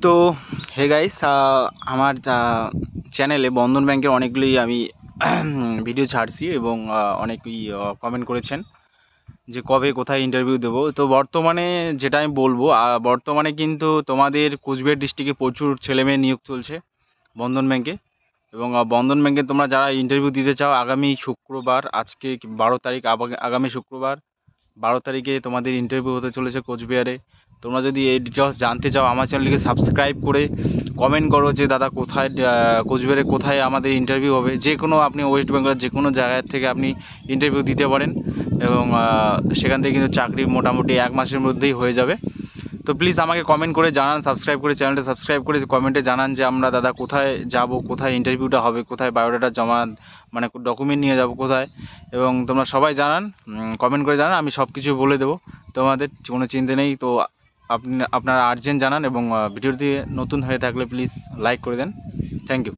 তো hey guys, আমার চ্যানেলে বন্ধন ব্যাংকের অনেকগুলি আমি ভিডিও ছাড়ছি এবং অনেকেই কমেন্ট করেছেন যে কবে কোথায় ইন্টারভিউ দেবো। তো বর্তমানে যেটা আমি বলবো, বর্তমানে কিন্তু তোমাদের কোচবিহার ডিস্ট্রিক্টে প্রচুর ছেলেমেয়ে নিয়োগ চলছে বন্ধন ব্যাংকে। এবং বন্ধন ব্যাংকে তোমরা যারা ইন্টারভিউ দিতে চাও, আগামী শুক্রবার, আজকে 12 তারিখ, আগামী শুক্রবার 12 তারিখে তোমাদের ইন্টারভিউ হতে চলেছে কোচবিহারে। তোমরা যদি এই ডিটেলস জানতে চাও, আমার চ্যানেলটিকে সাবস্ক্রাইব করে কমেন্ট করো যে দাদা কোথায়, কোচবিহারে কোথায় আমাদের ইন্টারভিউ হবে। যে কোনো, আপনি ওয়েস্ট বেঙ্গলের যে কোনো জায়গার থেকে আপনি ইন্টারভিউ দিতে পারেন এবং সেখান থেকে কিন্তু চাকরি মোটামুটি 1 মাসের মধ্যেই হয়ে যাবে। তো প্লিজ আমাকে কমেন্ট করে জানান, সাবস্ক্রাইব করে, চ্যানেলটা সাবস্ক্রাইব করে কমেন্টে জানান যে আমরা দাদা কোথায় যাব, কোথায় ইন্টারভিউটা হবে, কোথায় বায়োডাটা জমা, মানে ডকুমেন্ট নিয়ে যাব কোথায়। এবং তোমরা সবাই জানান, কমেন্ট করে জানান, আমি সব কিছু বলে দেবো, তোমাদের কোনো চিন্তা নেই। তো আপনারা আর্জেন্ট জানান এবং ভিডিওটি নতুন হয়ে থাকলে প্লিজ লাইক করে দেন। Thank you.